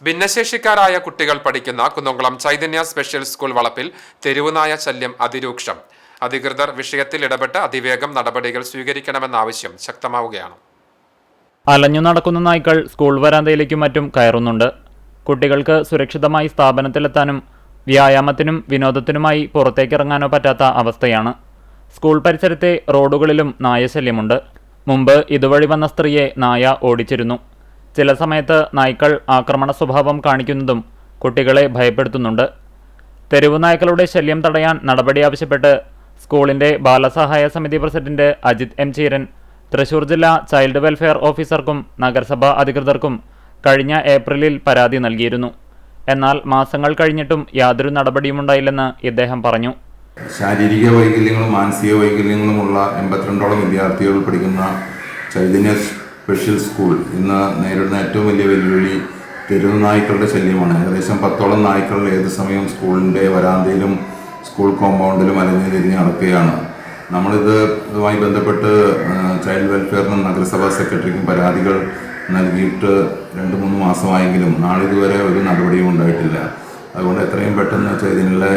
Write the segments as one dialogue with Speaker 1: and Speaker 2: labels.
Speaker 1: ഭിന്നശേഷിക്കാരായ കുട്ടികൾ പഠിക്കുന്ന കുന്നംകുളം ചൈതന്യ സ്പെഷ്യൽ സ്കൂൾ വളപ്പിൽ തെരുവുനായ ശല്യം അതിരൂക്ഷം. അധികൃതർ വിഷയത്തിൽ ഇടപെട്ട് അതിവേഗം നടപടികൾ സ്വീകരിക്കണമെന്ന ആവശ്യം ശക്തമാവുകയാണ്.
Speaker 2: അലഞ്ഞു നടക്കുന്ന നായ്ക്കൾ സ്കൂൾ വരാന്തയിലേക്കും മറ്റും കയറുന്നുണ്ട്. കുട്ടികൾക്ക് സുരക്ഷിതമായി സ്ഥാപനത്തിലെത്താനും വ്യായാമത്തിനും വിനോദത്തിനുമായി പുറത്തേക്കിറങ്ങാനോ പറ്റാത്ത അവസ്ഥയാണ്. സ്കൂൾ പരിസരത്തെ റോഡുകളിലും നായശല്യമുണ്ട്. മുമ്പ് ഇതുവഴി വന്ന സ്ത്രീയെ നായ ഓടിച്ചിരുന്നു. ചില സമയത്ത് നായ്ക്കൾ ആക്രമണ സ്വഭാവം കാണിക്കുന്നതും കുട്ടികളെ ഭയപ്പെടുത്തുന്നുണ്ട്. തെരുവു നായ്ക്കളുടെ ശല്യം തടയാൻ നടപടി ആവശ്യപ്പെട്ട് സ്കൂളിന്റെ ബാലസഹായ സമിതി പ്രസിഡന്റ് അജിത് എം ചീരൻ തൃശൂർ ജില്ലാ ചൈൽഡ് വെൽഫെയർ ഓഫീസർക്കും നഗരസഭാ അധികൃതർക്കും കഴിഞ്ഞ ഏപ്രിലിൽ പരാതി നൽകിയിരുന്നു. എന്നാൽ മാസങ്ങൾ കഴിഞ്ഞിട്ടും യാതൊരു നടപടിയുമുണ്ടായില്ലെന്ന് ഇദ്ദേഹം പറഞ്ഞു.
Speaker 3: ശാരീരിക വൈകല്യങ്ങളും മാനസിക വൈകല്യങ്ങളുമുള്ള 82ഓളം വിദ്യാർത്ഥികൾ പഠിക്കുന്ന ചൈതന്യ സ്പെഷ്യൽ സ്കൂൾ ഇന്ന് നേരിടുന്ന ഏറ്റവും വലിയ വെല്ലുവിളി തെരുവ് നായ്ക്കളുടെ ശല്യമാണ്. ഏകദേശം 10ഓളം നായ്ക്കൾ ഏത് സമയം സ്കൂളിൻ്റെ വരാന്തയിലും സ്കൂൾ കോമ്പൗണ്ടിലും അലഞ്ഞു തിരിഞ്ഞ് നടക്കുകയാണ്. ഇതുമായി ബന്ധപ്പെട്ട് ചൈൽഡ് വെൽഫെയറിനും നഗരസഭാ സെക്രട്ടറിക്കും പരാതികൾ നൽകിയിട്ട് 2-3 മാസമായെങ്കിലും നാളിതുവരെ ഒരു നടപടിയും ഉണ്ടായിട്ടില്ല. അതുകൊണ്ട് എത്രയും പെട്ടെന്ന് ചൈതന്യയിലെ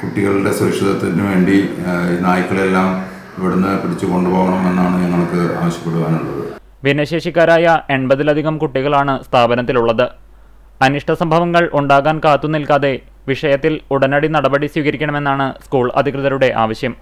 Speaker 3: കുട്ടികളുടെ സുരക്ഷിതത്വത്തിന് വേണ്ടി നായ്ക്കളെല്ലാം ഇവിടുന്ന് പിടിച്ചു കൊണ്ടുപോകണമെന്നാണ് ഞങ്ങൾക്ക് ആവശ്യപ്പെടുവാനുള്ളത്.
Speaker 2: ഭിന്നശേഷിക്കാരായ 80-ലധികം കുട്ടികളാണ് സ്ഥാപനത്തിലുള്ളത്. അനിഷ്ട സംഭവങ്ങൾ ഉണ്ടാകാൻ കാത്തുനിൽക്കാതെ വിഷയത്തിൽ ഉടനടി നടപടി സ്വീകരിക്കണമെന്നാണ് സ്കൂൾ അധികൃതരുടെ ആവശ്യം.